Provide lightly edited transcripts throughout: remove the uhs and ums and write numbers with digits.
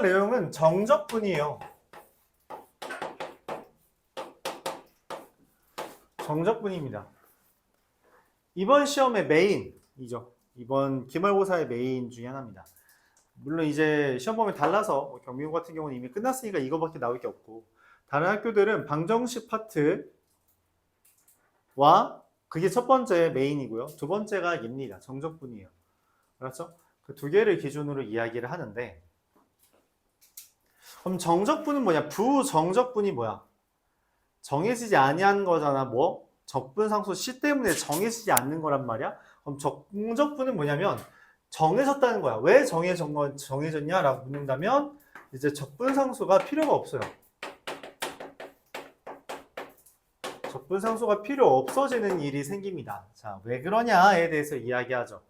내용은 정적분이에요. 정적분입니다. 이번 시험의 메인이죠. 이번 기말고사의 메인 중에 하나입니다. 물론 이제 시험 보면 달라서 경미고 같은 경우는 이미 끝났으니까 이거밖에 나올 게 없고, 다른 학교들은 방정식 파트와 그게 첫 번째 메인이고요. 두 번째가 얘입니다. 정적분이에요. 그렇죠? 그 두 개를 기준으로 이야기를 하는데, 그럼 정적분은 뭐냐? 부정적분이 뭐야? 정해지지 아니한 거잖아. 뭐? 적분상수 C 때문에 정해지지 않는 거란 말이야. 그럼 정적분은 뭐냐면 정해졌다는 거야. 왜 정해졌냐라고 묻는다면 이제 적분상수가 필요가 없어요. 적분상수가 필요 없어지는 일이 생깁니다. 자, 왜 그러냐에 대해서 이야기하죠.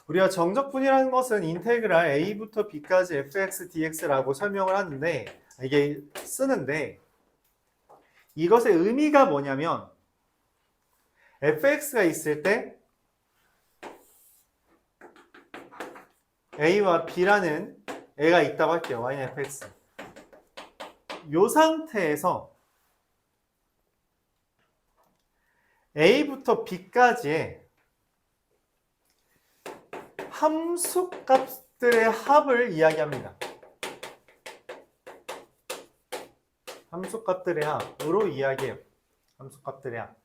우리가 정적분이라는 것은 인테그랄 a부터 b까지 fx dx라고 설명을 하는데, 이게 쓰는데, 이것의 의미가 뭐냐면 fx가 있을 때 a와 b라는 애가 있다고 할게요. y는 fx. 이 상태에서 a부터 b까지의 함수값들의 합을 이야기합니다. 함수값들의 합으로 이야기해요. 함수값들의 합.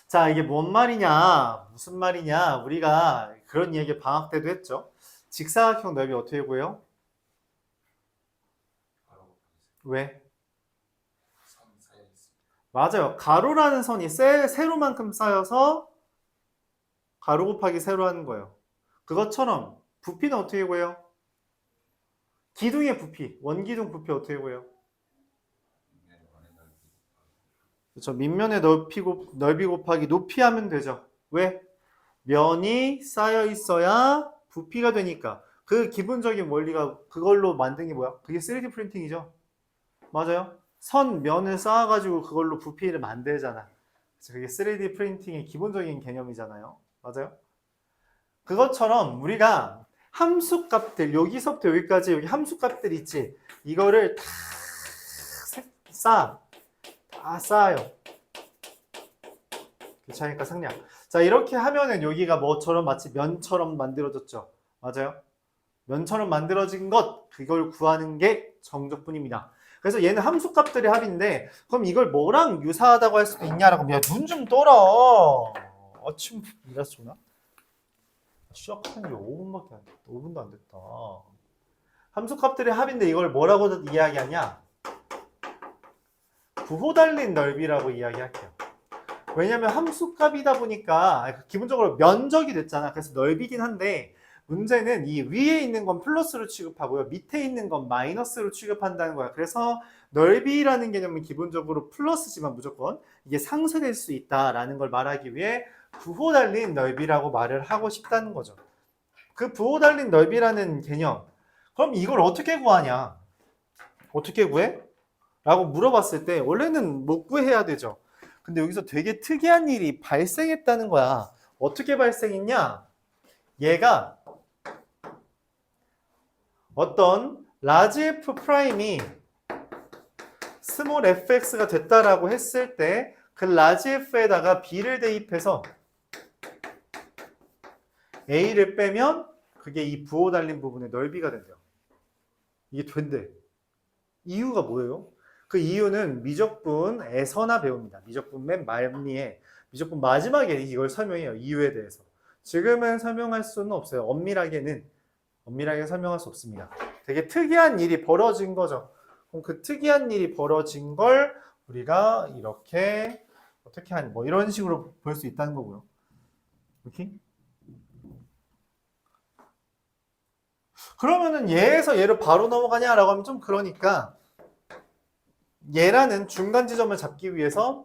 자, 이게 뭔 말이냐, 무슨 말이냐, 우리가 그런 이야기 방학 때도 했죠. 직사각형 넓이 어떻게 구해요? 왜? 맞아요. 가로라는 선이 세로만큼 쌓여서 가로 곱하기 세로 하는 거예요. 그것처럼 부피는 어떻게 구해요? 기둥의 부피, 원기둥 부피 어떻게 구해요? 그렇죠. 밑면의 넓이 곱하기 높이 하면 되죠. 왜? 면이 쌓여 있어야 부피가 되니까. 그 기본적인 원리가 그걸로 만든 게 뭐야? 그게 3D 프린팅이죠. 맞아요. 선, 면을 쌓아가지고 그걸로 부피를 만들잖아. 그게 3D 프린팅의 기본적인 개념이잖아요. 맞아요. 그것처럼 우리가 함수값들, 여기서부터 여기까지 여기 함수값들 있지. 이거를 다 쌓아요. 귀찮으니까 생략. 자, 이렇게 하면은 여기가 뭐처럼 마치 면처럼 만들어졌죠. 맞아요. 면처럼 만들어진 것, 그걸 구하는 게 정적분입니다. 그래서 얘는 함수값들의 합인데, 그럼 이걸 뭐랑 유사하다고 할 수도 있냐라고. 야, 눈 좀 떠라. 아침 이라서 좋나? 시작한 지 5분밖에 안 됐다. 5분도 안 됐다. 함수값들의 합인데 이걸 뭐라고 이야기하냐? 부호 달린 넓이라고 이야기할게요. 왜냐면 함수값이다 보니까 기본적으로 면적이 됐잖아. 그래서 넓이긴 한데, 문제는 이 위에 있는 건 플러스로 취급하고요. 밑에 있는 건 마이너스로 취급한다는 거야. 그래서 넓이라는 개념은 기본적으로 플러스지만 무조건 이게 상쇄될 수 있다라는 걸 말하기 위해 부호 달린 넓이라고 말을 하고 싶다는 거죠. 그 부호 달린 넓이라는 개념. 그럼 이걸 어떻게 구하냐? 어떻게 구해? 라고 물어봤을 때 원래는 못 구해야 되죠. 근데 여기서 되게 특이한 일이 발생했다는 거야. 어떻게 발생했냐? 얘가 어떤 라지 f 프라임이 스몰 fx가 됐다라고 했을 때 그 라지 f에다가 b를 대입해서 a를 빼면 그게 이 부호 달린 부분의 넓이가 된대요. 이게 된대. 이유가 뭐예요? 그 이유는 미적분에서나 배웁니다. 미적분 맨 말미에, 미적분 마지막에 이걸 설명해요. 이유에 대해서. 지금은 설명할 수는 없어요. 엄밀하게 설명할 수 없습니다. 되게 특이한 일이 벌어진 거죠. 그럼 그 특이한 일이 벌어진 걸 우리가 이렇게 어떻게 하니? 뭐 이런 식으로 볼 수 있다는 거고요. 이렇게? 그러면은 얘에서 얘를 바로 넘어가냐라고 하면 좀 그러니까 얘라는 중간 지점을 잡기 위해서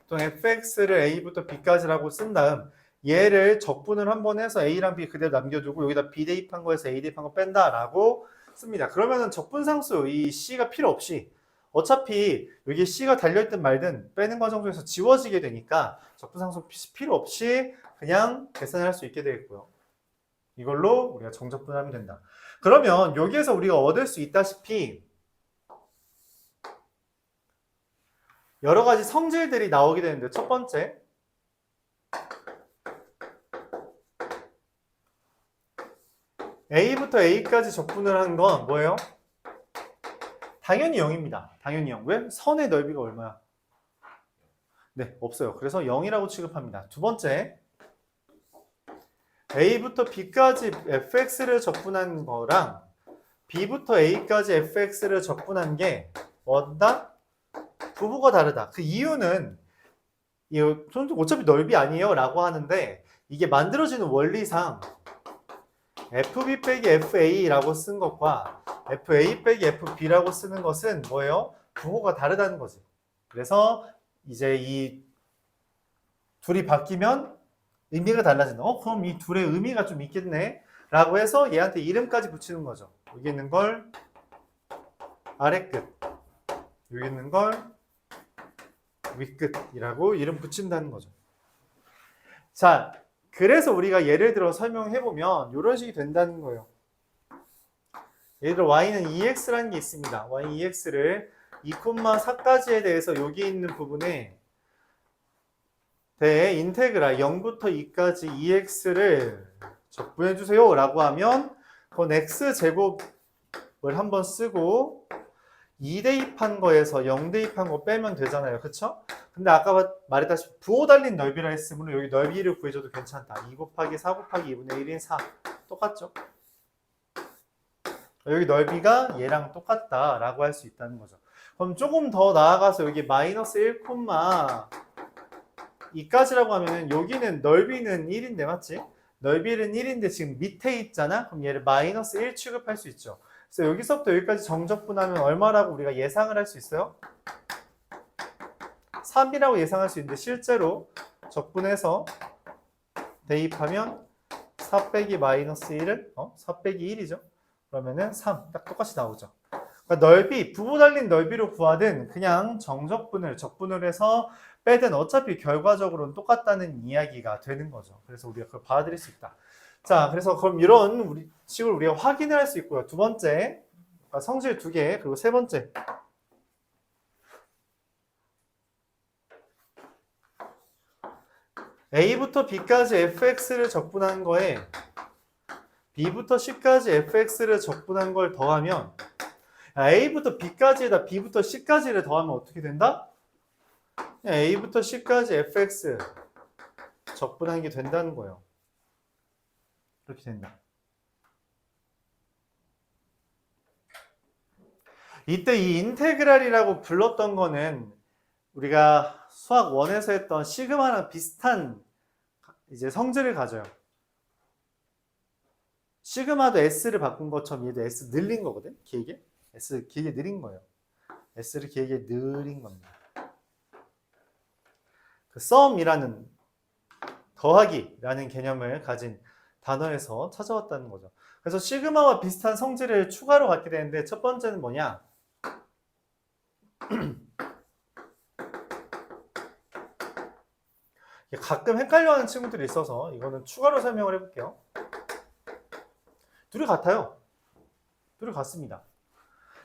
또 fx를 a부터 b까지라고 쓴 다음 얘를 적분을 한번 해서 a랑 b 그대로 남겨두고 여기다 b 대입한 거에서 a 대입한 거 뺀다라고 씁니다. 그러면은 적분상수 이 c가 필요 없이 어차피 여기 c가 달려있든 말든 빼는 과정 중에서 지워지게 되니까 적분상수 필요 없이 그냥 계산을 할 수 있게 되겠고요. 이걸로 우리가 정적분하면 된다. 그러면 여기에서 우리가 얻을 수 있다시피 여러 가지 성질들이 나오게 되는데 첫 번째 A부터 A까지 적분을 한 건 뭐예요? 당연히 0입니다. 당연히 0. 왜? 선의 넓이가 얼마야? 네, 없어요. 그래서 0이라고 취급합니다. 두 번째, A부터 B까지 fx를 적분한 거랑 B부터 A까지 fx를 적분한 게 뭐다? 부호가 다르다. 그 이유는 어차피 넓이 아니에요 라고 하는데 이게 만들어지는 원리상 fb 빼기 fa라고 쓴 것과 fa 빼기 fb라고 쓰는 것은 뭐예요? 부호가 다르다는 거지. 그래서 이제 이 둘이 바뀌면 의미가 달라진다. 그럼 이 둘의 의미가 좀 있겠네 라고 해서 얘한테 이름까지 붙이는 거죠. 여기 있는 걸 아래끝, 여기 있는 걸 윗끝이라고 이름 붙인다는 거죠. 자, 그래서 우리가 예를 들어 설명해보면 이런 식이 된다는 거예요. 예를 들어 y는 2x라는 게 있습니다. y 2x를 2,4까지에 대해서 여기 있는 부분에 대해 인테그랄 0부터 2까지 2x를 적분해주세요 라고 하면 그건 x제곱을 한번 쓰고 2 대입한 거에서 0 대입한 거 빼면 되잖아요. 그쵸? 근데 아까 말했다시피 부호 달린 넓이라 했으므로 여기 넓이를 구해줘도 괜찮다. 2 곱하기 4 곱하기 2분의 1인 4 똑같죠? 여기 넓이가 얘랑 똑같다 라고 할 수 있다는 거죠. 그럼 조금 더 나아가서 여기 마이너스 1, 2까지라고 하면은 여기는 넓이는 1인데 맞지? 넓이는 1인데 지금 밑에 있잖아? 그럼 얘를 마이너스 1 취급할 수 있죠. 그래서 여기서부터 여기까지 정적분하면 얼마라고 우리가 예상을 할 수 있어요? 3이라고 예상할 수 있는데 실제로 적분해서 대입하면 4 빼기 마이너스 1은 4 빼기 1이죠. 그러면은 3. 딱 똑같이 나오죠. 그러니까 넓이, 부호 달린 넓이로 구하든 그냥 적분을 해서 빼든 어차피 결과적으로는 똑같다는 이야기가 되는 거죠. 그래서 우리가 그걸 받아들일 수 있다. 자, 그래서 그럼 이런 식으로 우리가 확인을 할 수 있고요. 두 번째, 성질 2개, 그리고 세 번째. A부터 B까지 fx를 적분한 거에 B부터 C까지 fx를 적분한 걸 더하면 A부터 B까지에다 B부터 C까지를 더하면 어떻게 된다? A부터 C까지 fx 적분한 게 된다는 거예요. 이렇게 된다. 이때 이 인테그랄이라고 불렀던 거는 우리가 수학 1에서 했던 시그마랑 비슷한 이제 성질을 가져요. 시그마도 s를 바꾼 것처럼 얘도 s 늘린 거거든. 길게. s 길게 늘린 거예요. s를 길게 늘린 겁니다. 그 썸이라는 더하기라는 개념을 가진 단어에서 찾아왔다는 거죠. 그래서 시그마와 비슷한 성질을 추가로 갖게 되는데 첫 번째는 뭐냐? 가끔 헷갈려하는 친구들이 있어서 이거는 추가로 설명을 해볼게요. 둘이 같아요. 둘이 같습니다.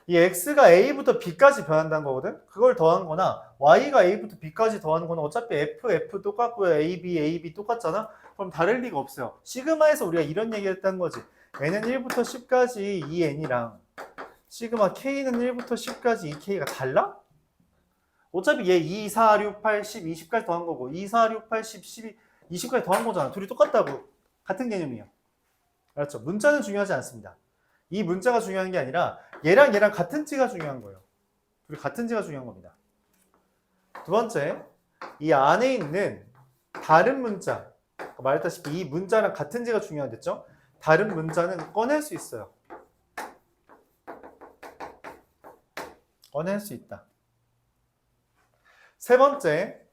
이 x가 a부터 b까지 변한다는 거거든. 그걸 더한 거나 y가 a부터 b까지 더하는 거는 어차피 f 똑같고요. ab 똑같잖아. 그럼 다를 리가 없어요. 시그마에서 우리가 이런 얘기를 했다는 거지. n은 1부터 10까지 2n이랑 시그마 k는 1부터 10까지 2k가 달라? 어차피 얘 2, 4, 6, 8, 10, 20까지 더한 거고 2, 4, 6, 8, 10, 12, 20까지 더한 거잖아. 둘이 똑같다고. 같은 개념이에요. 알았죠? 문자는 중요하지 않습니다. 이 문자가 중요한 게 아니라 얘랑 같은 찌가 중요한 거예요. 둘이 같은 찌가 중요한 겁니다. 두 번째, 이 안에 있는 다른 문자, 말했다시피 이 문자랑 같은 찌가 중요하겠죠? 다른 문자는 꺼낼 수 있어요. 꺼낼 수 있다. 세 번째,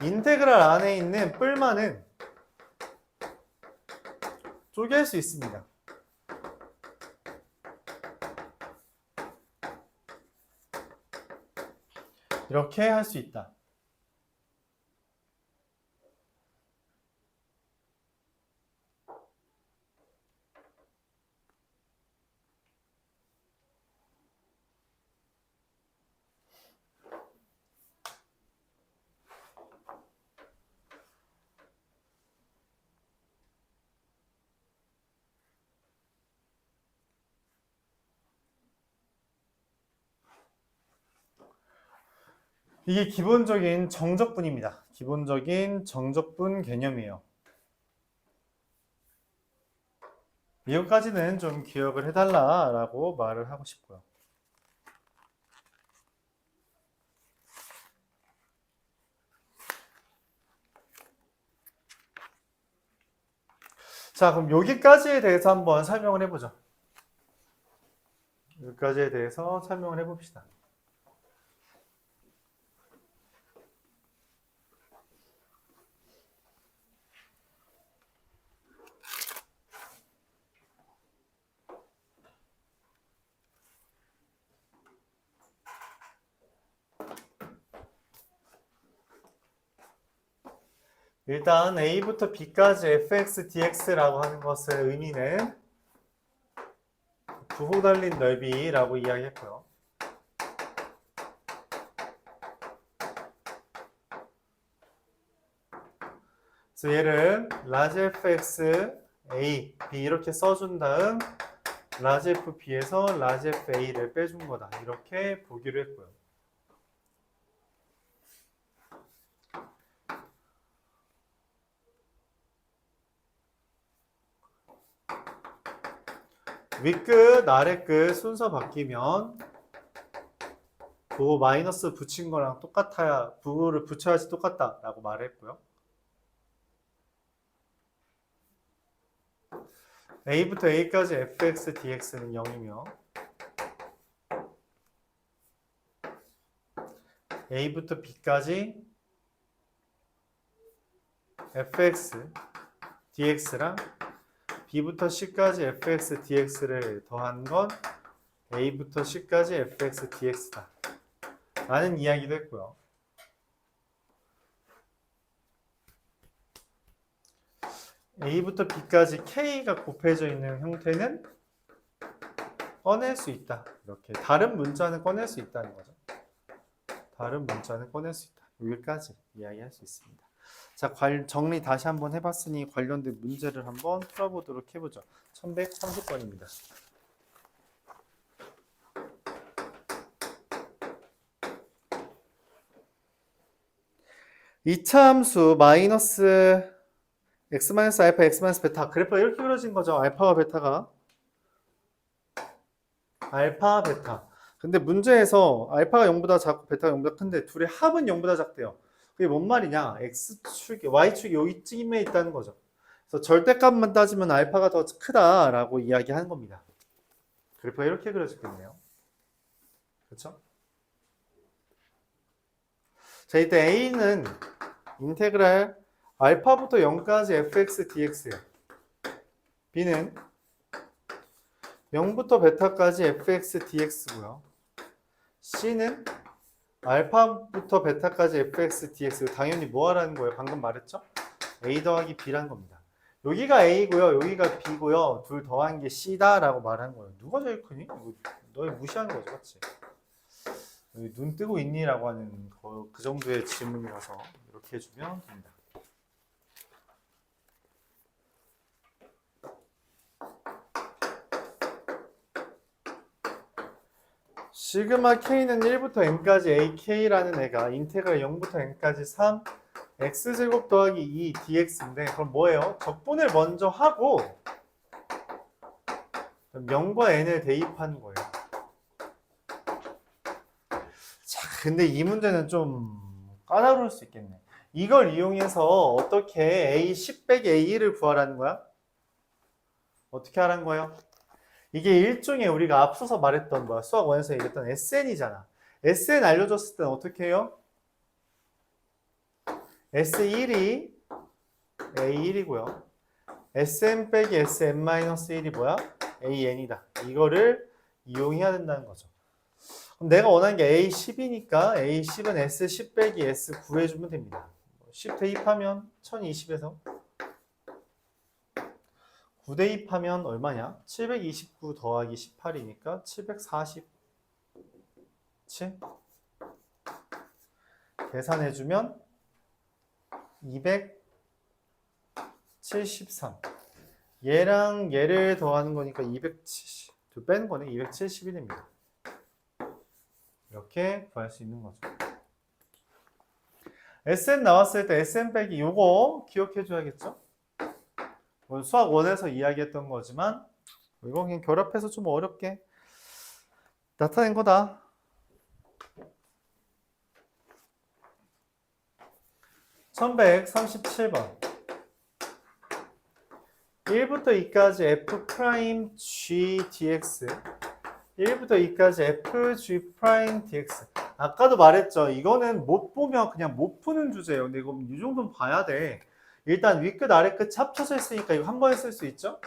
인테그랄 안에 있는 뿔만은 쪼갤 수 있습니다. 이렇게 할 수 있다. 이게 기본적인 정적분입니다. 기본적인 정적분 개념이에요. 이것까지는 좀 기억을 해달라라고 말을 하고 싶고요. 자, 그럼 여기까지에 대해서 한번 설명을 해보죠. 여기까지에 대해서 설명을 해봅시다. 일단 A부터 B까지 fx, dx라고 하는 것의 의미는 부호 달린 넓이라고 이야기했고요. 그래서 얘를 large fx, a, b 이렇게 써준 다음 large fb에서 large fa를 빼준 거다. 이렇게 보기로 했고요. 윗끝, 아래끝 순서 바뀌면 부호 마이너스 붙인 거랑 똑같아야, 부호를 붙여야지 똑같다라고 말했고요. A부터 A까지 fx, dx는 0이며 A부터 B까지 fx, dx랑 B부터 C까지 fx, dx를 더한 건 A부터 C까지 fx, dx다 라는 이야기도 했고요. A부터 B까지 K가 곱해져 있는 형태는 꺼낼 수 있다. 이렇게 다른 문자는 꺼낼 수 있다는 거죠. 다른 문자는 꺼낼 수 있다. 여기까지 이야기할 수 있습니다. 자, 정리 다시 한번 해봤으니 관련된 문제를 한번 풀어보도록 해보죠. 1130번입니다. 이차 함수 마이너스 x 마이너스 알파, x 마이너스 베타 그래프가 이렇게 그려진 거죠. 알파와 베타가 알파, 베타. 근데 문제에서 알파가 0보다 작고 베타가 0보다 큰데 둘의 합은 0보다 작대요. 그게 뭔 말이냐? x축, y축이 여기쯤에 있다는 거죠. 그래서 절대값만 따지면 알파가 더 크다라고 이야기하는 겁니다. 그래프가 이렇게 그려지겠네요. 그렇죠? 자, 이때 a는 인테그랄 알파부터 0까지 fx dx예요. b는 0부터 베타까지 fx dx고요. c는 알파부터 베타까지 fx dx. 당연히 뭐 하라는 거예요? 방금 말했죠? a 더하기 b라는 겁니다. 여기가 a고요. 여기가 b고요. 둘 더한 게 c다라고 말한 거예요. 누가 제일 크니? 너희 무시하는 거죠, 맞지? 눈 뜨고 있니? 라고 하는 그 정도의 질문이라서 이렇게 해주면 됩니다. 시그마 k는 1부터 n까지 ak라는 애가 인테그랄 0부터 n까지 3 x제곱 더하기 2 dx인데 그럼 뭐예요? 적분을 먼저 하고 0과 n을 대입하는 거예요. 자, 근데 이 문제는 좀 까다로울 수 있겠네. 이걸 이용해서 어떻게 a10 빼기 a1을 구하라는 거야? 어떻게 하라는 거예요? 이게 일종의 우리가 앞서서 말했던 거야. 수학 원에서 얘기했던 SN이잖아. SN 알려줬을 때는 어떻게 해요? S1이 A1이고요. SM 빼기 SM-1이 뭐야? AN이다. 이거를 이용해야 된다는 거죠. 그럼 내가 원하는 게 A10이니까 A10은 S10 빼기 S 구해주면 됩니다. 10 대입하면 1020에서 9 대입하면 얼마냐? 729 더하기 18이니까 747. 계산해주면 273. 얘랑 얘를 더하는 거니까 270. 뺀 거네. 271입니다. 이렇게 구할 수 있는 거죠. SN 나왔을 때 SN 빼기 요거 기억해 줘야겠죠? 수학 1에서 이야기했던 거지만 이거 그냥 결합해서 좀 어렵게 나타낸 거다. 1137번 1부터 2까지 f'g dx 1부터 2까지 fg' dx 아까도 말했죠. 이거는 못 보면 그냥 못 푸는 주제예요. 근데 이거 이 정도는 봐야 돼. 일단 윗끝 아래끝 합쳐져 있으니까 이거 한 번에 쓸 수 있죠?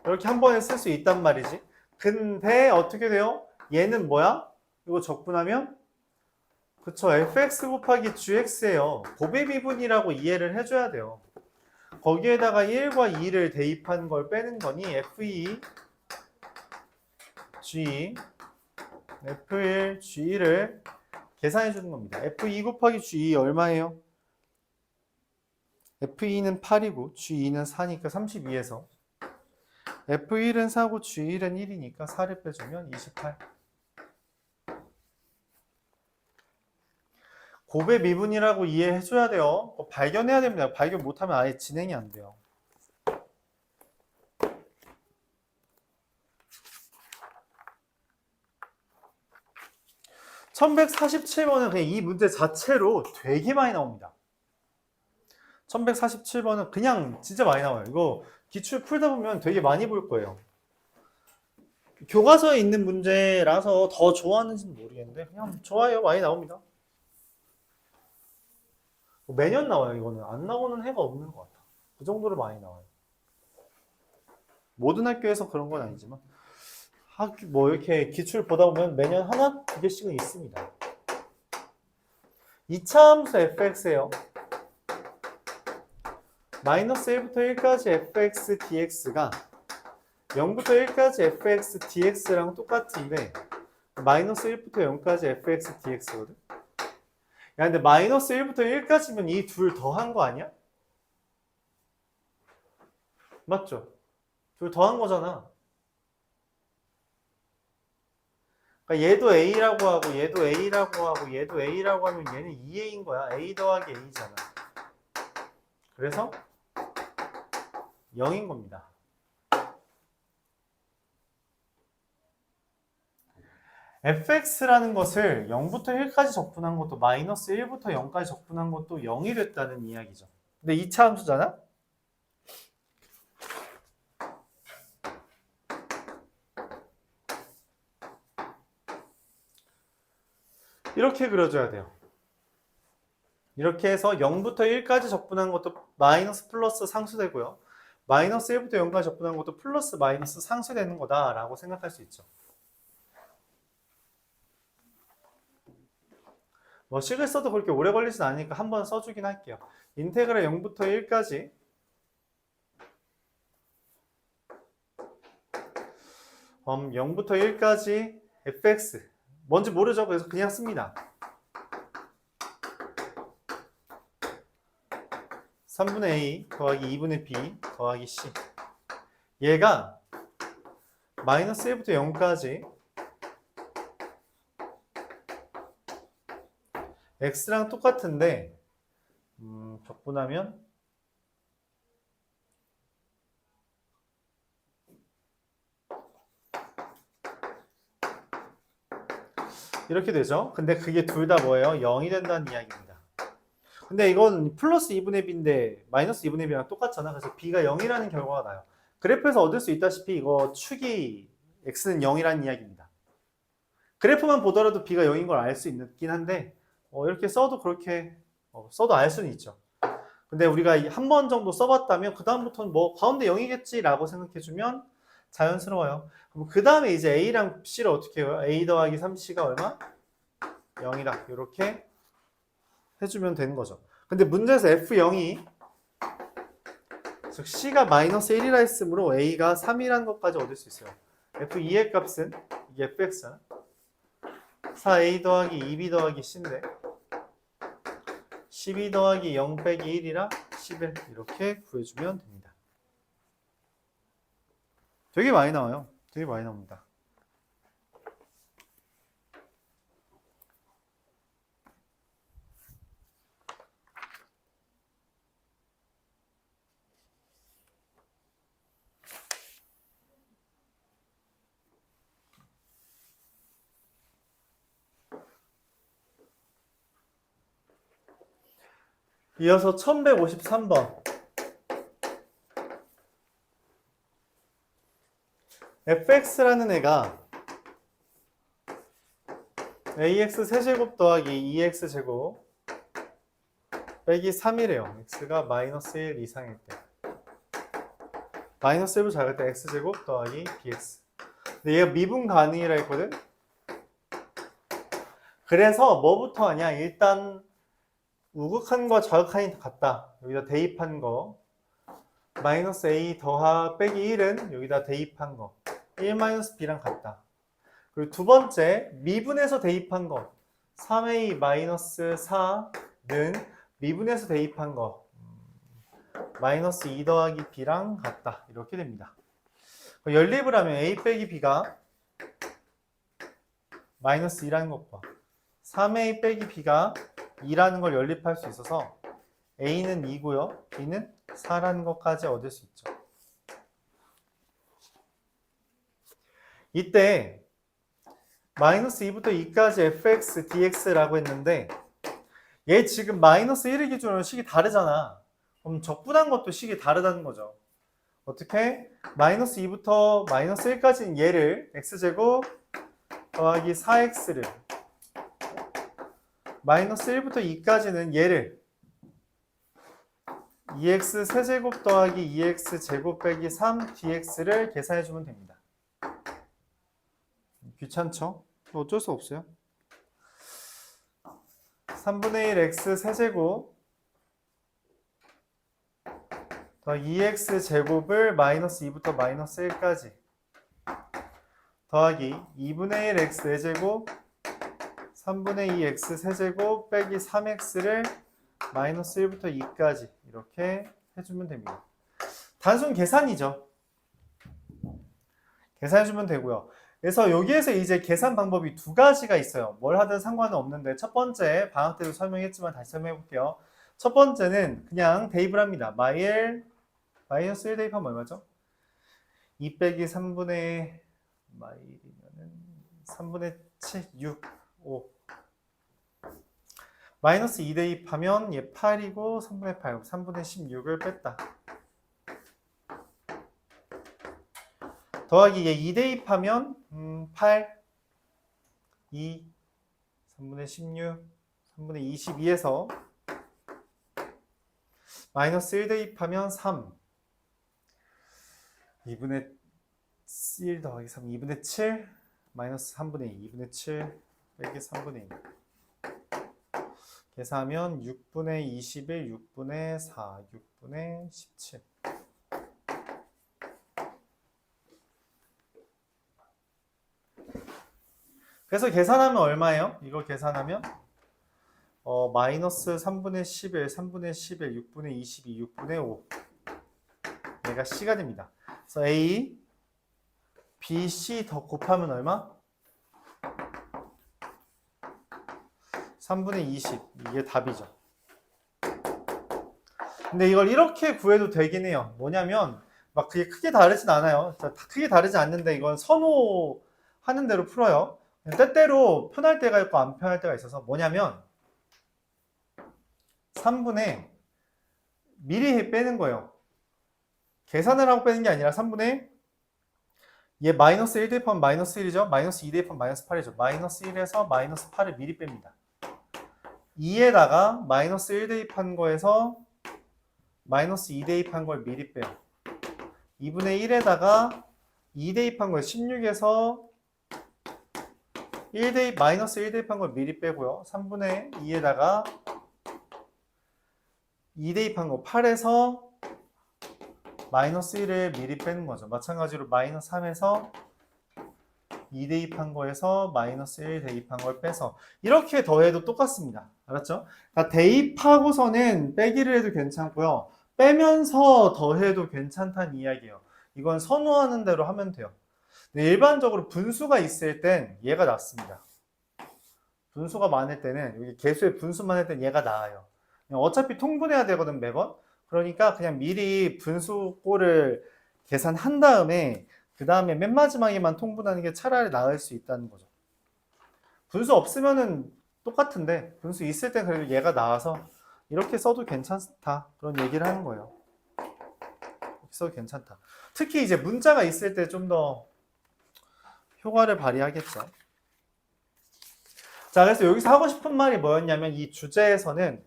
이렇게 한 번에 쓸 수 있단 말이지. 근데 어떻게 돼요? 얘는 뭐야? 이거 적분하면 그쵸, fx 곱하기 gx예요. 곱의 미분이라고 이해를 해줘야 돼요. 거기에다가 1과 2를 대입한 걸 빼는 거니 f2 g f1 g1을 계산해 주는 겁니다. f2 곱하기 g2 얼마예요? f2는 8이고 g2는 4니까 32에서 f1은 4고 g1은 1이니까 4를 빼주면 28. 곱의 미분이라고 이해해줘야 돼요. 발견해야 됩니다. 발견 못하면 아예 진행이 안 돼요. (1147번은) 그냥 이 문제 자체로 되게 많이 나옵니다. 1147번은 그냥 진짜 많이 나와요. 이거 기출 풀다 보면 되게 많이 볼 거예요. 교과서에 있는 문제라서 더 좋아하는지는 모르겠는데 그냥 좋아요. 많이 나옵니다. 매년 나와요. 이거는 안 나오는 해가 없는 것 같아. 그 정도로 많이 나와요. 모든 학교에서 그런 건 아니지만 학교 뭐 이렇게 기출 보다 보면 매년 하나, 두 개씩은 있습니다. 2차 함수 fx예요. 마이너스 1부터 1까지 fx dx가 0부터 1까지 fx dx랑 똑같은데 마이너스 1부터 0까지 fx dx거든. 야, 근데 마이너스 1부터 1까지면 이 둘 더한 거 아니야? 맞죠? 둘 더한 거잖아. 그러니까 얘도 A라고 하고 얘도 A라고 하고 얘도 A라고 하면 얘는 2A인 거야. A 더하기 A잖아. 그래서 0인 겁니다. fx라는 것을 0부터 1까지 적분한 것도 마이너스 1부터 0까지 적분한 것도 0이 됐다는 이야기죠. 근데 2차 함수잖아? 이렇게 그려줘야 돼요. 이렇게 해서 0부터 1까지 적분한 것도 마이너스 플러스 상수되고요. 마이너스 1부터 0까지 적분한 것도 플러스 마이너스 상수되는 거다라고 생각할 수 있죠. 뭐 식을 써도 그렇게 오래 걸리진 않으니까 한번 써주긴 할게요. 인테그랄 0부터 1까지 0부터 1까지 fx 뭔지 모르죠. 그래서 그냥 씁니다. 3분의 a 더하기 2분의 b 더하기 c 얘가 마이너스 1부터 0까지 x랑 똑같은데 적분하면 이렇게 되죠. 근데 그게 둘 다 뭐예요? 0이 된다는 이야기입니다. 근데 이건 플러스 2분의 b인데 마이너스 2분의 b랑 똑같잖아. 그래서 b가 0이라는 결과가 나요. 그래프에서 얻을 수 있다시피 이거 축이 x는 0이라는 이야기입니다. 그래프만 보더라도 b가 0인 걸 알 수 있긴 한데 이렇게 써도 그렇게 써도 알 수는 있죠. 근데 우리가 한 번 정도 써봤다면 그 다음부터는 뭐 가운데 0이겠지라고 생각해주면 자연스러워요. 그럼 그 다음에 이제 a랑 c를 어떻게 해요? a 더하기 3c가 얼마? 0이다. 이렇게 해주면 되는 거죠. 근데 문제에서 f0이 즉 c가 마이너스 1이라 했으므로 a가 3이라는 것까지 얻을 수 있어요. f2의 값은 이게 fx잖아. 4a 더하기 2b 더하기 c인데 12 더하기 0 빼기 1이라 11 이렇게 구해주면 됩니다. 되게 많이 나와요. 되게 많이 나옵니다. 이어서 1153번. fx라는 애가 ax 세제곱 더하기 2x 제곱 빼기 3이래요. x가 마이너스 1 이상일 때. 마이너스 1로 작을 때 x제곱 더하기 bx. 근데 얘가 미분 가능이라 했거든? 그래서 뭐부터 하냐? 일단 우극한과 좌극한이 같다. 여기다 대입한 거. 마이너스 a 더하 빼기 1은 여기다 대입한 거. 1 마이너스 b랑 같다. 그리고 두 번째, 미분해서 대입한 거. 3a 마이너스 4는 미분해서 대입한 거. 마이너스 2 더하기 b랑 같다. 이렇게 됩니다. 연립을 하면 a 빼기 b가 마이너스 2라는 것과 3a 빼기 b가 2라는 걸 연립할 수 있어서 a는 2고요. b는 4라는 것까지 얻을 수 있죠. 이때 마이너스 2부터 2까지 fx, dx라고 했는데 얘 지금 마이너스 1을 기준으로 식이 다르잖아. 그럼 적분한 것도 식이 다르다는 거죠. 어떻게? 마이너스 2부터 마이너스 1까지는 얘를 x제곱 더하기 4x를 마이너스 1부터 2까지는 얘를 2x 세제곱 더하기 2x 제곱 빼기 3dx를 계산해주면 됩니다. 귀찮죠? 어쩔 수 없어요. 3분의 1 x 세제곱 더하기 2x 제곱을 마이너스 2부터 마이너스 1까지 더하기 2분의 1 x 4제곱 3분의 2 x 세제곱 빼기 3x를 마이너스 1부터 2까지 이렇게 해주면 됩니다. 단순 계산이죠. 계산해주면 되고요. 그래서 여기에서 이제 계산 방법이 두 가지가 있어요. 뭘 하든 상관은 없는데 첫 번째, 방학 때도 설명했지만 다시 설명해 볼게요. 첫 번째는 그냥 대입을 합니다. 마이너스 1 대입하면 얼마죠? 2 빼기 3분의 마일이면은 3분의 7, 6, 5 마이너스 2 대입하면 얘 8이고 3분의 8, 3분의 16을 뺐다. 더하기 얘 2 대입하면 8, 2, 3분의 16, 3분의 22에서 마이너스 1 대입하면 3, 2분의 1 더하기 3, 2분의 7, 마이너스 3분의 2, 2분의 7 빼기 3분의 2 계산하면 6분의 21, 6분의 4, 6분의 17 그래서 계산하면 얼마예요? 이거 계산하면 마이너스 3분의 11, 3분의 11, 6분의 22, 6분의 5 얘가 C가 됩니다. 그래서 A, B, C 더 곱하면 얼마? 3분의 20 이게 답이죠. 근데 이걸 이렇게 구해도 되긴 해요. 뭐냐면 막 그게 크게 다르진 않아요. 크게 다르지 않는데 이건 선호하는 대로 풀어요. 때때로 편할 때가 있고 안 편할 때가 있어서 뭐냐면 3분의 미리 빼는 거예요. 계산을 하고 빼는 게 아니라 3분의 얘 마이너스 1 대입하면 마이너스 1이죠. 마이너스 2 대입하면 마이너스 8이죠. 마이너스 1에서 마이너스 8을 미리 뺍니다. 2에다가 마이너스 1 대입한 거에서 마이너스 2 대입한 걸 미리 빼요. 2분의 1에다가 2 대입한 걸 16에서 마이너스 1 대입한 걸 미리 빼고요. 3분의 2에다가 2 대입한 거 8에서 마이너스 1을 미리 빼는 거죠. 마찬가지로 마이너스 3에서 2 대입한 거에서 마이너스 1 대입한 걸 빼서 이렇게 더해도 똑같습니다. 알았죠? 그러니까 대입하고서는 빼기를 해도 괜찮고요. 빼면서 더해도 괜찮다는 이야기예요. 이건 선호하는 대로 하면 돼요. 근데 일반적으로 분수가 있을 땐 얘가 낫습니다. 분수가 많을 때는 여기 개수의 분수 많을 땐 얘가 나아요. 어차피 통분해야 되거든 매번. 그러니까 그냥 미리 분수꼴을 계산한 다음에 그 다음에 맨 마지막에만 통분하는 게 차라리 나을 수 있다는 거죠. 분수 없으면은 똑같은데 분수 있을 땐 그래도 얘가 나아서 이렇게 써도 괜찮다. 그런 얘기를 하는 거예요. 이렇게 써도 괜찮다. 특히 이제 문자가 있을 때 좀 더 효과를 발휘하겠죠. 자, 그래서 여기서 하고 싶은 말이 뭐였냐면 이 주제에서는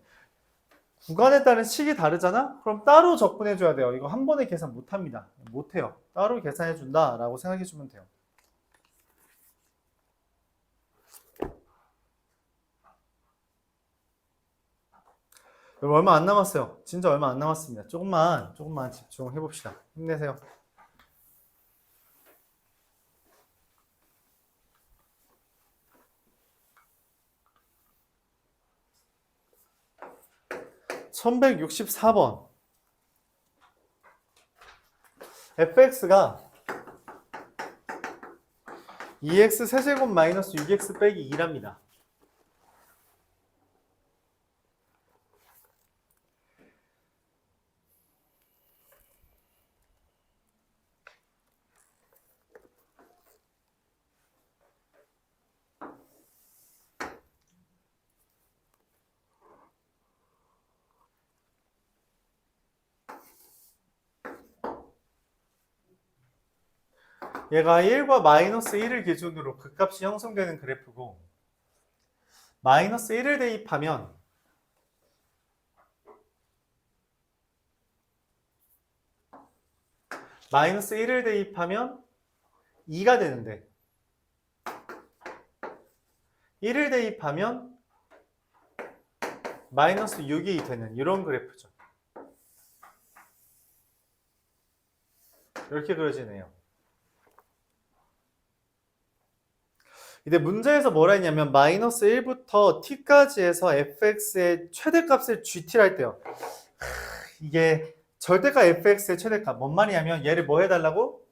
구간에 따른 식이 다르잖아? 그럼 따로 적분해줘야 돼요. 이거 한 번에 계산 못합니다. 못해요. 따로 계산해준다라고 생각해주면 돼요. 여러분 얼마 안 남았어요. 진짜 얼마 안 남았습니다. 조금만 집중해봅시다. 힘내세요. (1164번) fx가 2x 세제곱 마이너스 6x 빼기 2랍니다. 얘가 1과 마이너스 1을 기준으로 극값이 형성되는 그래프고 마이너스 1을 대입하면 마이너스 1을 대입하면 2가 되는데 1을 대입하면 마이너스 6이 되는 이런 그래프죠. 이렇게 그려지네요. 이제 문제에서 뭐라 했냐면 마이너스 1부터 t까지 해서 fx의 최대값을 gt라 했대요. 이게 절대값 fx의 최대값 뭔 말이냐면 얘를 뭐 해달라고?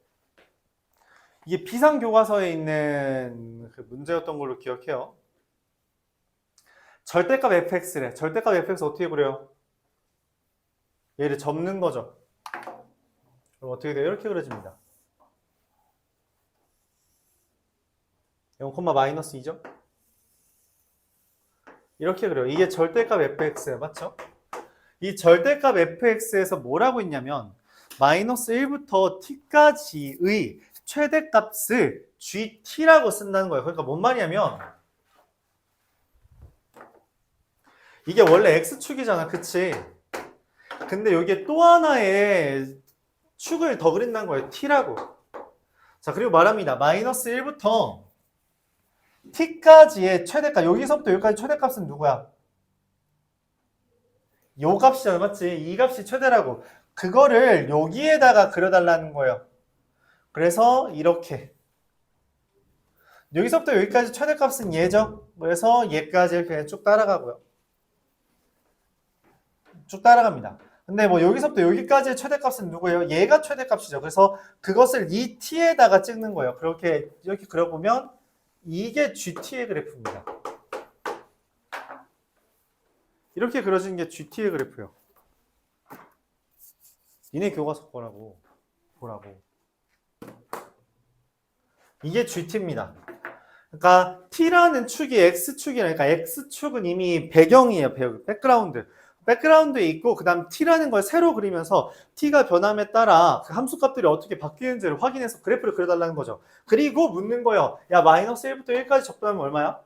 이게 비상교과서에 있는 그 문제였던 걸로 기억해요. 절대값 fx래. 절대값 fx 어떻게 그려요? 얘를 접는 거죠. 그럼 어떻게 돼요? 이렇게 그려집니다. 0, 마이너스 2죠? 이렇게 그려요. 이게 절대값 fx예요. 맞죠? 이 절대값 fx에서 뭐라고 했냐면 마이너스 1부터 t까지의 최대값을 gt라고 쓴다는 거예요. 그러니까 뭔 말이냐면 이게 원래 x축이잖아. 그치? 근데 여기에 또 하나의 축을 더 그린다는 거예요. t라고. 자, 그리고 말합니다. 마이너스 1부터 t까지의 최대값, 여기서부터 여기까지 최대값은 누구야? 요 값이잖아, 맞지? 이 값이 최대라고. 그거를 여기에다가 그려달라는 거예요. 그래서 이렇게 여기서부터 여기까지 최대값은 얘죠. 그래서 얘까지 이렇게 쭉 따라가고요. 쭉 따라갑니다. 근데 뭐 여기서부터 여기까지의 최대값은 누구예요? 얘가 최대값이죠. 그래서 그것을 이 t에다가 찍는 거예요. 그렇게 이렇게 그려보면 이게 GT의 그래프입니다. 이렇게 그려진 게 GT의 그래프예요. 니네 교과서 거라고 보라고. 이게 GT입니다. 그러니까 T라는 축이 X축이라니까 X축은 이미 배경이에요. 백그라운드. 백그라운드에 있고 그 다음 T라는 걸 세로 그리면서 T가 변함에 따라 그 함수값들이 어떻게 바뀌는지를 확인해서 그래프를 그려달라는 거죠. 그리고 묻는 거예요. 야, 마이너스 1부터 1까지 적분하면 얼마야?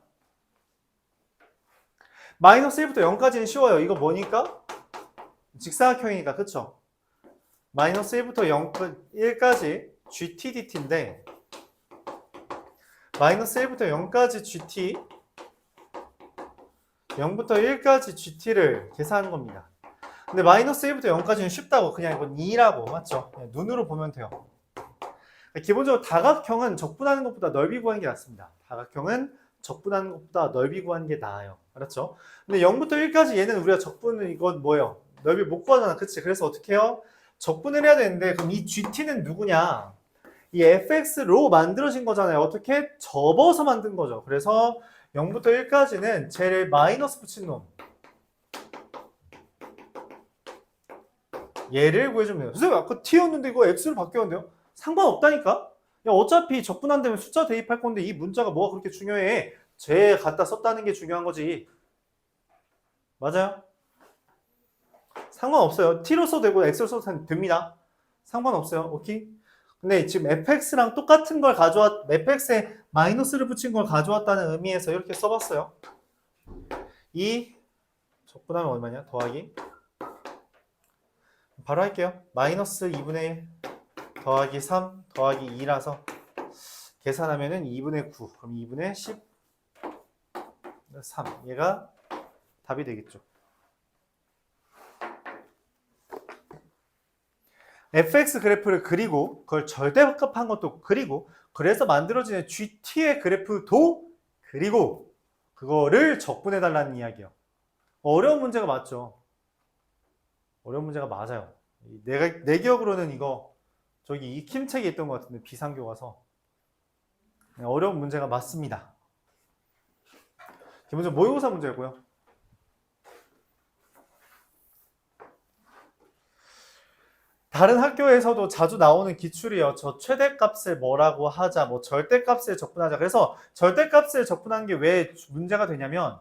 마이너스 1부터 0까지는 쉬워요. 이거 뭐니까? 직사각형이니까, 그쵸? 마이너스 1부터 1까지 GTDT인데 마이너스 1부터 0까지 GT 0부터 1까지 GT를 계산하는 겁니다. 근데 마이너스 1부터 0까지는 쉽다고. 그냥 이건 2라고. 맞죠? 눈으로 보면 돼요. 기본적으로 다각형은 적분하는 것보다 넓이 구하는 게 낫습니다. 다각형은 적분하는 것보다 넓이 구하는 게 나아요. 알았죠? 근데 0부터 1까지 얘는 우리가 적분은 이건 뭐예요? 넓이 못 구하잖아. 그치? 그래서 어떻게 해요? 적분을 해야 되는데 그럼 이 GT는 누구냐? 이 fx로 만들어진 거잖아요. 어떻게? 접어서 만든 거죠. 그래서 0부터 1까지는 쟤를 마이너스 붙인 놈. 얘를 구해주면 돼요. 선생님 아까 t였는데 이거 x로 바뀌었는데요? 상관없다니까? 야, 어차피 적분한다면 숫자 대입할 건데 이 문자가 뭐가 그렇게 중요해? 쟤 갖다 썼다는 게 중요한 거지. 맞아요? 상관없어요. t로 써도 되고 x로 써도 됩니다. 상관없어요. 오케이? 근데 지금 fx랑 똑같은 걸 fx에 마이너스를 붙인 걸 가져왔다는 의미에서 이렇게 써봤어요. 이 적분하면 얼마냐? 더하기 바로 할게요. 마이너스 2분의 1 더하기 3 더하기 2라서 계산하면은 2분의 9 그럼 2분의 13 얘가 답이 되겠죠. fx 그래프를 그리고 그걸 절대값한 것도 그리고 그래서 만들어지는 gt의 그래프도 그리고 그거를 적분해 달라는 이야기예요. 어려운 문제가 맞죠. 어려운 문제가 맞아요. 내 기억으로는 이거 저기 익힘책에 있던 것 같은데 비상교과서. 어려운 문제가 맞습니다. 기본적으로 모의고사 문제고요. 다른 학교에서도 자주 나오는 기출이에요. 저 최대값을 뭐라고 하자, 뭐 절대값을 적분하자. 그래서 절대값을 적분하는 게 왜 문제가 되냐면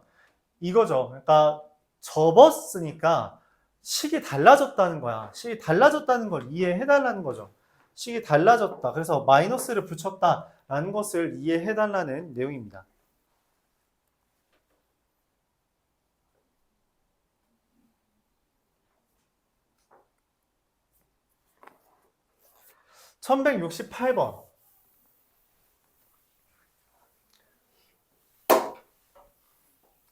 이거죠. 그러니까 접었으니까 식이 달라졌다는 거야. 식이 달라졌다는 걸 이해해달라는 거죠. 식이 달라졌다. 그래서 마이너스를 붙였다라는 것을 이해해달라는 내용입니다. (1168번)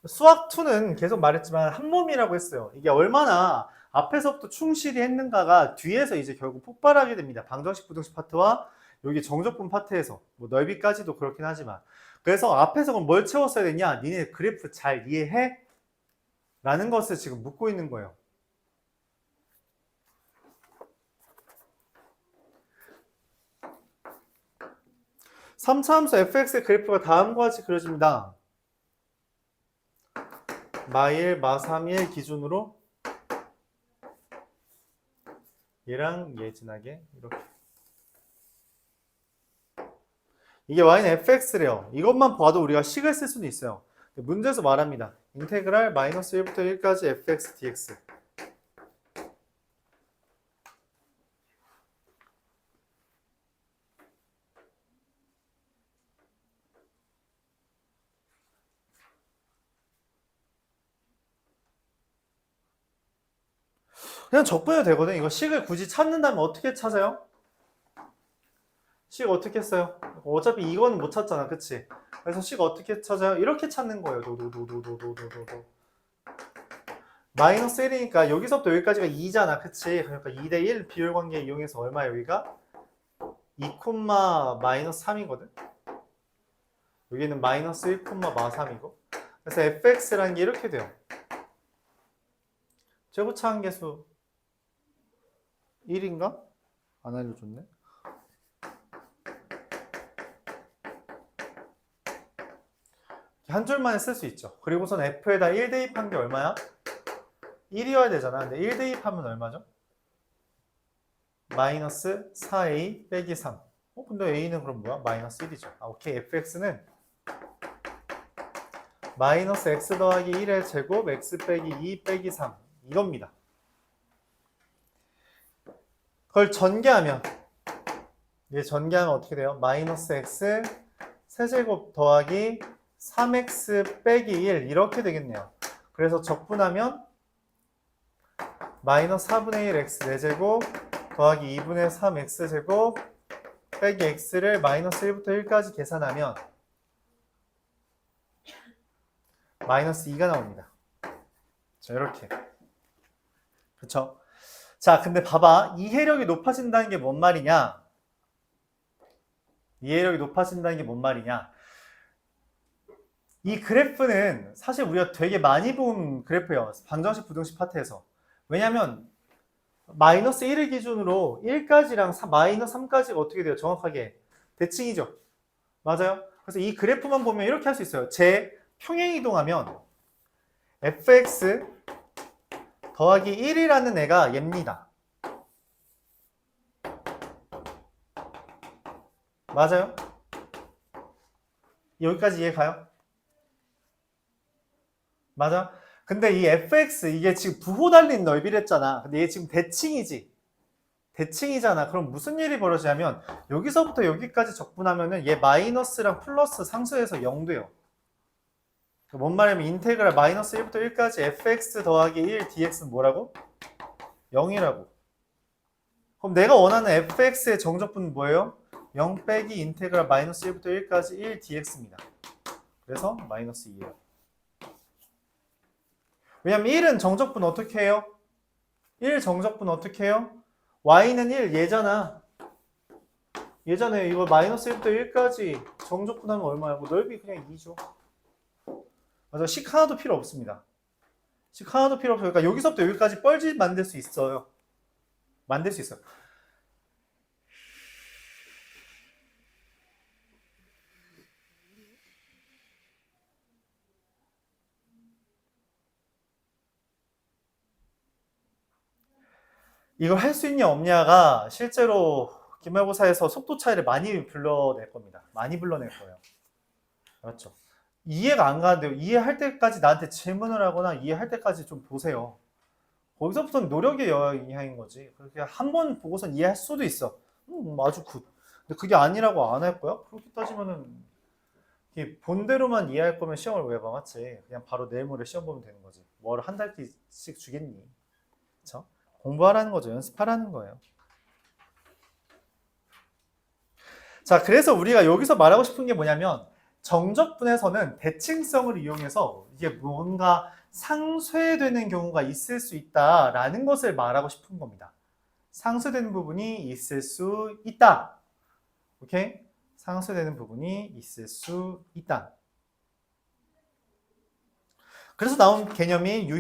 수학2는 계속 말했지만 한 몸이라고 했어요. 이게 얼마나 앞에서부터 충실히 했는가가 뒤에서 이제 결국 폭발하게 됩니다. 방정식, 부등식 파트와 여기 정적분 파트에서 뭐 넓이까지도 그렇긴 하지만 그래서 앞에서 그럼 뭘 채웠어야 되냐? 니네 그래프 잘 이해해? 라는 것을 지금 묻고 있는 거예요. 삼차함수 fx의 그래프가 다음과 같이 그려집니다. 마1, 마3일 기준으로 얘랑 얘 지나게 이렇게 이게 y는 fx래요. 이것만 봐도 우리가 식을 쓸 수는 있어요. 문제에서 말합니다. 인테그랄 마이너스 1부터 1까지 fx dx 그냥 적분해도 되거든. 이거 식을 굳이 찾는다면 어떻게 찾아요? 식 어떻게 써요? 어차피 이거는 못 찾잖아, 그치? 그래서 식 어떻게 찾아요? 이렇게 찾는 거예요. 도도도도도도도도 마이너스 1이니까 여기서부터 여기까지가 2잖아, 그치? 그러니까 2대1 비율 관계 이용해서 얼마 여기가? 2, 마이너스 3이거든? 여기는 마이너스 1, 마3이고 그래서 fx라는 게 이렇게 돼요. 최고차함계수 1인가? 안 알려줬네. 한 줄만에 쓸 수 있죠. 그리고선 f에다 1 대입한 게 얼마야? 1이어야 되잖아. 근데 1 대입하면 얼마죠? 마이너스 4a 빼기 3. 근데 a는 그럼 뭐야? 마이너스 1이죠. 오케이. fx는 마이너스 x 더하기 1의 제곱 x 빼기 2 빼기 3 이겁니다. 그걸 전개하면 얘 전개하면 어떻게 돼요? 마이너스 x 세제곱 더하기 3x 빼기 1 이렇게 되겠네요. 그래서 적분하면 마이너스 4분의 1 x 4제곱 더하기 2분의 3 x제곱 빼기 x를 마이너스 1부터 1까지 계산하면 마이너스 2가 나옵니다. 자, 이렇게. 그쵸? 자, 근데 봐봐. 이해력이 높아진다는 게 뭔 말이냐? 이해력이 높아진다는 게 뭔 말이냐? 이 그래프는 사실 우리가 되게 많이 본 그래프예요. 방정식, 부등식 파트에서. 왜냐면 마이너스 1을 기준으로 1까지랑 마이너스 3까지가 어떻게 돼요? 정확하게 대칭이죠. 맞아요? 그래서 이 그래프만 보면 이렇게 할 수 있어요. 제 평행이동하면 fx 더하기 1이라는 애가 얘입니다. 맞아요? 여기까지 이해 가요? 맞아? 근데 이 fx 이게 지금 부호 달린 넓이랬잖아. 근데 얘 지금 대칭이지. 대칭이잖아. 그럼 무슨 일이 벌어지냐면 여기서부터 여기까지 적분하면은 얘 마이너스랑 플러스 상수에서 0 돼요. 뭔 말이냐면 인테그랄 마이너스 1부터 1까지 fx 더하기 1 dx는 뭐라고? 0이라고. 그럼 내가 원하는 fx의 정적분은 뭐예요? 0 빼기 인테그랄 마이너스 1부터 1까지 1 dx입니다. 그래서 마이너스 2예요. 왜냐면 1은 정적분 어떻게 해요? 1 정적분 어떻게 해요? y는 1 얘잖아. 얘잖아요. 이거 마이너스 1부터 1까지 정적분하면 얼마야? 뭐 넓이 그냥 2죠. 맞아. 식 하나도 필요 없습니다. 식 하나도 필요 없어요. 그러니까 여기서부터 여기까지 뻘짓 만들 수 있어요. 만들 수 있어요. 이걸 할 수 있냐 없냐가 실제로 기말고사에서 속도 차이를 많이 불러낼 겁니다. 많이 불러낼 거예요. 맞죠? 이해가 안 가는데요. 이해할 때까지 나한테 질문을 하거나 이해할 때까지 좀 보세요. 거기서부터는 노력의 영향인 거지. 그렇게 한 번 보고선 이해할 수도 있어. 아주 굿. 근데 그게 아니라고 안 할 거야? 그렇게 따지면은 본대로만 이해할 거면 시험을 왜 봐? 맞지? 그냥 바로 내일 모레 시험 보면 되는 거지. 뭘 한 달씩 주겠니? 그쵸? 공부하라는 거죠. 연습하라는 거예요. 자, 그래서 우리가 여기서 말하고 싶은 게 뭐냐면 정적분에서는 대칭성을 이용해서 이게 뭔가 상쇄되는 경우가 있을 수 있다라는 것을 말하고 싶은 겁니다. 상쇄되는 부분이 있을 수 있다. 오케이? 상쇄되는 부분이 있을 수 있다. 그래서 나온 개념이 유형